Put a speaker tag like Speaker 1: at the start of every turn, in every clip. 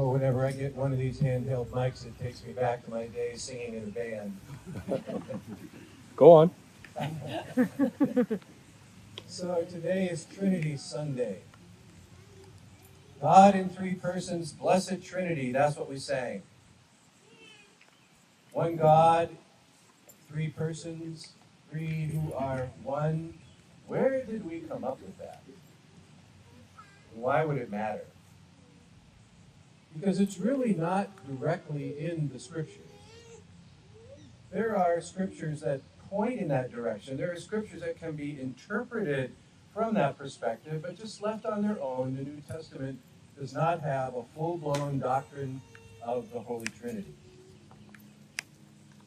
Speaker 1: Oh, whenever I get one of these handheld mics, it takes me back to my days singing in a band.
Speaker 2: Go on.
Speaker 1: So today is Trinity Sunday. God in three persons, blessed Trinity, that's what we sang. One God, three persons, three who are one. Where did we come up with that? And why would it matter? Because it's really not directly in the scriptures. There are scriptures that point in that direction. There are scriptures that can be interpreted from that perspective, but just left on their own, the New Testament does not have a full-blown doctrine of the Holy Trinity.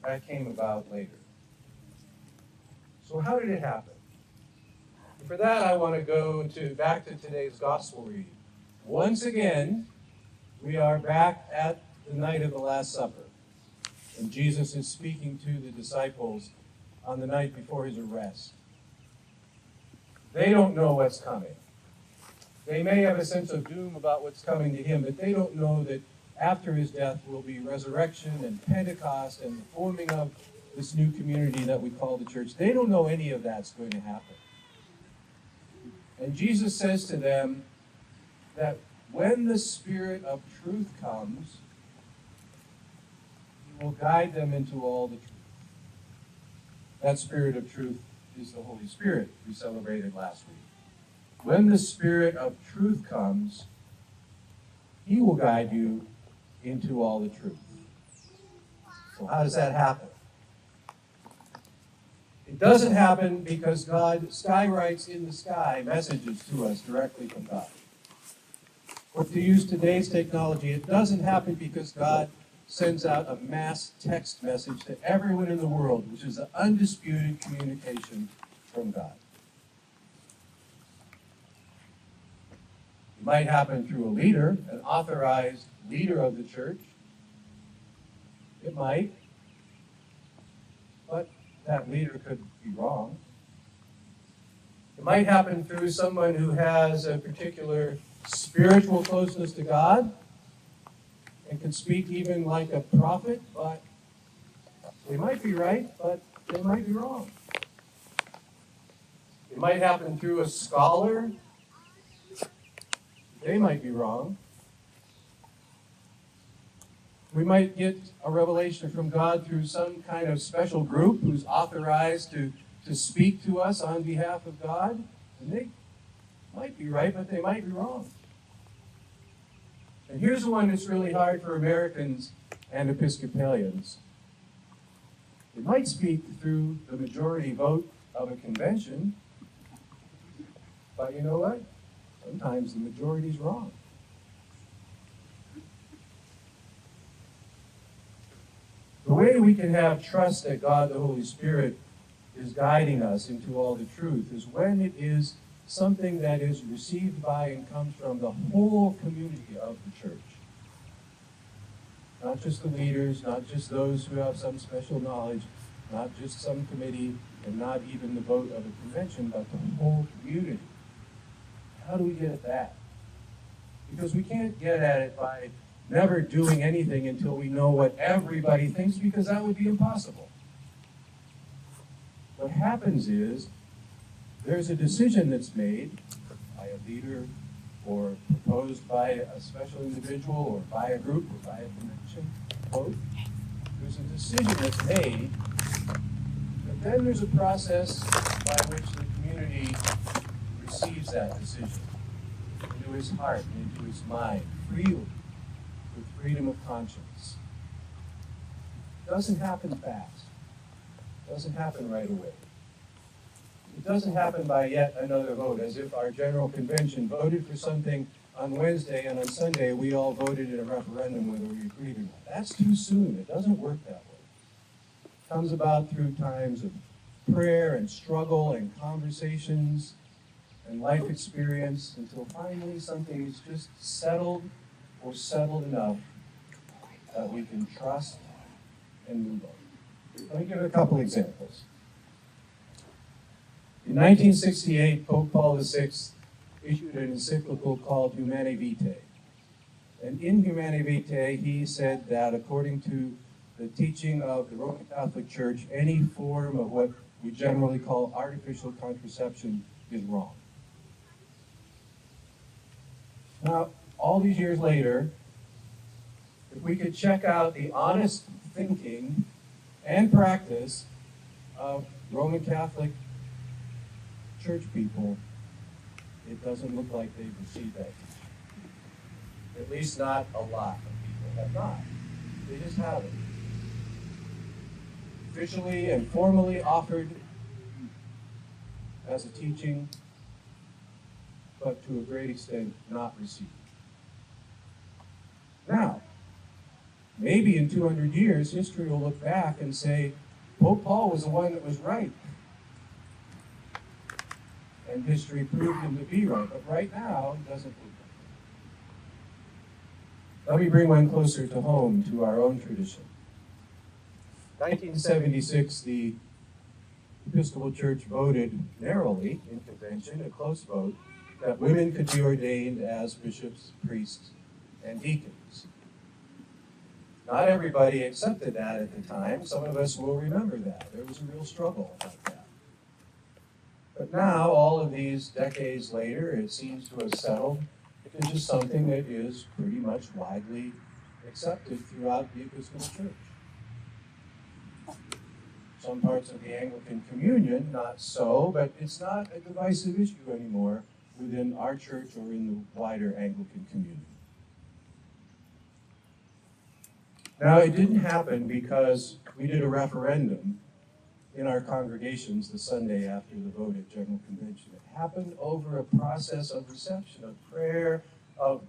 Speaker 1: That came about later. So how did it happen? And for that, I want to go back to today's gospel reading. Once again, we are back at the night of the Last Supper, and Jesus is speaking to the disciples on the night before his arrest. They don't know what's coming. They may have a sense of doom about what's coming to him, but they don't know that after his death will be resurrection and Pentecost and the forming of this new community that we call the church. They don't know any of that's going to happen. And Jesus says to them that when the Spirit of truth comes, he will guide them into all the truth. That Spirit of truth is the Holy Spirit we celebrated last week. When the Spirit of truth comes, he will guide you into all the truth. So how does that happen? It doesn't happen because God skywrites in the sky messages to us directly from God. Or to use today's technology, it doesn't happen because God sends out a mass text message to everyone in the world, which is the undisputed communication from God. It might happen through a leader, an authorized leader of the church. It might. But that leader could be wrong. It might happen through someone who has a particular spiritual closeness to God and can speak even like a prophet, but they might be right, but they might be wrong. It might happen through a scholar. They might be wrong. We might get a revelation from God through some kind of special group who's authorized to speak to us on behalf of God. And they might be right, but they might be wrong. And here's the one that's really hard for Americans and Episcopalians. It might speak through the majority vote of a convention, but you know what? Sometimes the majority's wrong. The way we can have trust that God, the Holy Spirit, is guiding us into all the truth is when it is something that is received by and comes from the whole community of the church. Not just the leaders, not just those who have some special knowledge, not just some committee, and not even the vote of a convention, but the whole community. How do we get at that? Because we can't get at it by never doing anything until we know what everybody thinks, because that would be impossible. What happens is there's a decision that's made by a leader or proposed by a special individual or by a group or by a convention. Both. There's a decision that's made, but then there's a process by which the community receives that decision into his heart and into his mind freely, with freedom of conscience. It doesn't happen fast. It doesn't happen right away. It doesn't happen by yet another vote, as if our General Convention voted for something on Wednesday and on Sunday we all voted in a referendum whether we agreed or not. That's too soon. It doesn't work that way. It comes about through times of prayer and struggle and conversations and life experience until finally something is just settled or settled enough that we can trust and move on. Let me give a couple examples. In 1968, Pope Paul VI issued an encyclical called Humanae Vitae. And in Humanae Vitae, he said that according to the teaching of the Roman Catholic Church, any form of what we generally call artificial contraception is wrong. Now, all these years later, if we could check out the honest thinking and practice of Roman Catholic Church people, it doesn't look like they've received that teaching. At least not a lot of people have not. They just haven't. Officially and formally offered as a teaching, but to a great extent not received. Now, maybe in 200 years, history will look back and say, Pope Paul was the one that was right. And history proved him to be right. But right now, it doesn't look like it. Let me bring one closer to home, to our own tradition. 1976, the Episcopal Church voted narrowly in convention, a close vote, that women could be ordained as bishops, priests, and deacons. Not everybody accepted that at the time. Some of us will remember that. There was a real struggle about that. But now, all of these decades later, it seems to have settled into just something that is pretty much widely accepted throughout the Episcopal Church. Some parts of the Anglican Communion, not so, but it's not a divisive issue anymore within our church or in the wider Anglican community. Now, it didn't happen because we did a referendum in our congregations the Sunday after the vote at General Convention. It happened over a process of reception, of prayer, of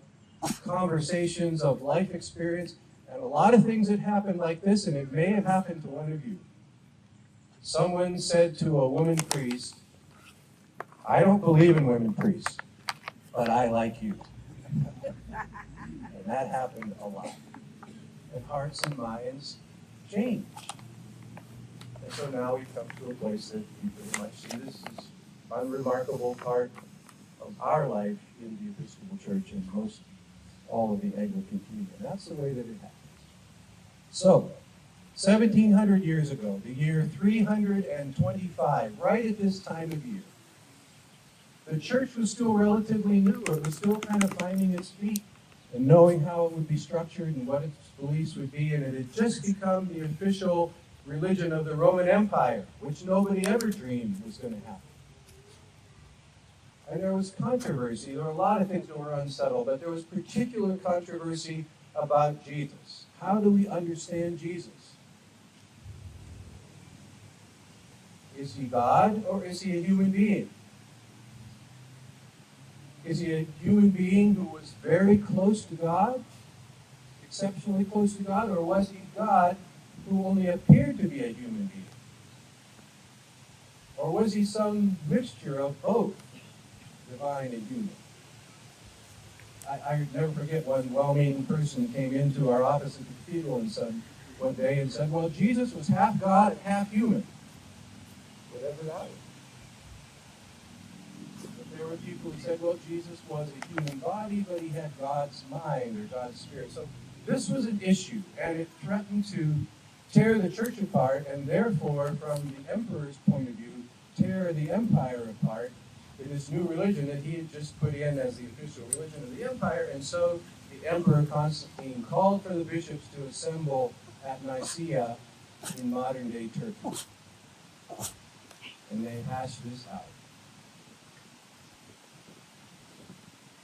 Speaker 1: conversations, of life experience, and a lot of things that happened like this, and it may have happened to one of you. Someone said to a woman priest, I don't believe in women priests, but I like you. And that happened a lot. And hearts and minds change. And so now we've come to a place that we pretty much see this as an unremarkable part of our life in the Episcopal Church and most all of the Anglican community. And that's the way that it happens. So, 1,700 years ago, the year 325, right at this time of year, the church was still relatively new. It was still kind of finding its feet and knowing how it would be structured and what its beliefs would be. And it had just become the official religion of the Roman Empire, which nobody ever dreamed was going to happen. And there was controversy. There were a lot of things that were unsettled, but there was particular controversy about Jesus. How do we understand Jesus? Is he God or is he a human being? Is he a human being who was very close to God, exceptionally close to God, or was he God who only appeared to be a human being? Or was he some mixture of both, divine and human? I never forget one well-meaning person came into our office at the cathedral one day and said, well, Jesus was half God and half human. Whatever that was. But there were people who said, well, Jesus was a human body, but he had God's mind or God's spirit. So this was an issue, and it threatened to tear the church apart, and therefore, from the emperor's point of view, tear the empire apart in this new religion that he had just put in as the official religion of the empire. And so the Emperor Constantine called for the bishops to assemble at Nicaea in modern-day Turkey. And they hashed this out.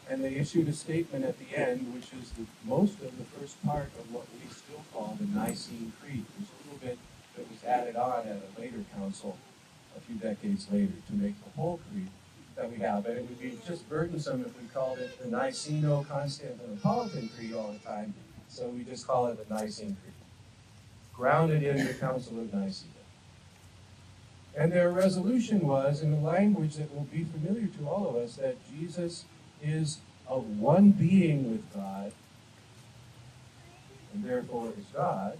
Speaker 1: And they issued a statement at the end, which is most of the first part of what we still call the Nicene Creed. There's a little bit that was added on at a later council, a few decades later, to make the whole creed that we have. And it would be just burdensome if we called it the Niceno-Constantinopolitan Creed all the time, so we just call it the Nicene Creed, grounded in the Council of Nicaea. And their resolution was, in a language that will be familiar to all of us, that Jesus is of one being with God, and therefore is God,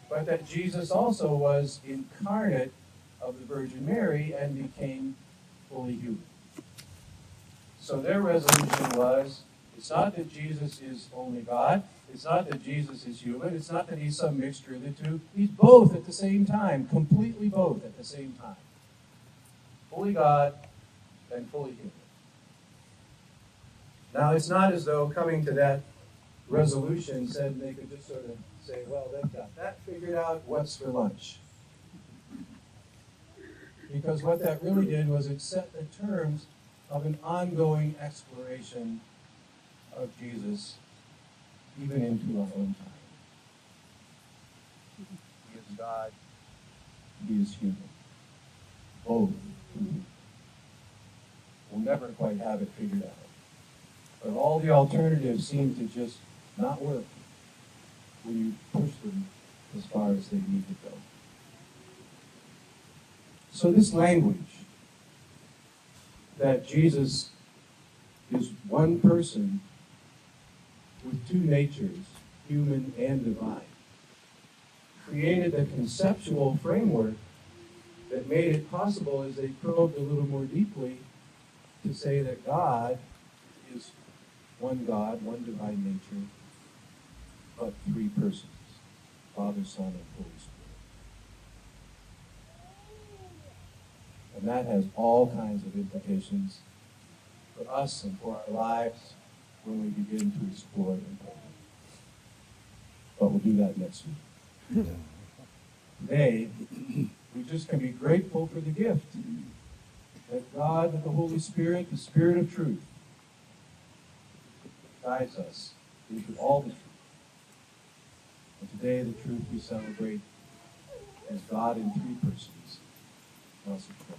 Speaker 1: but that Jesus also was incarnate of the Virgin Mary and became fully human. So their resolution was, It's not that Jesus is only God. It's not that Jesus is human. It's not that he's some mixture of the two. He's both at the same time, completely both at the same time. Fully God and fully human. Now, it's not as though coming to that resolution said they could just sort of say, well, they've got that figured out, what's for lunch? Because what that really did was it set the terms of an ongoing exploration of Jesus, even into our own time. He is God, he is human. Both. We'll never quite have it figured out. But all the alternatives seem to just not work when you push them as far as they need to go. So this language that Jesus is one person with two natures, human and divine, created a conceptual framework that made it possible, as they probed a little more deeply, to say that God is one God, one divine nature, but three persons, Father, Son, and Holy Spirit. And that has all kinds of implications for us and for our lives when we begin to explore it. But we'll do that next week. Today, we just can be grateful for the gift that God, the Holy Spirit, the Spirit of truth, guides us into all the truth. And today, the truth we celebrate is God in three persons. Let us pray.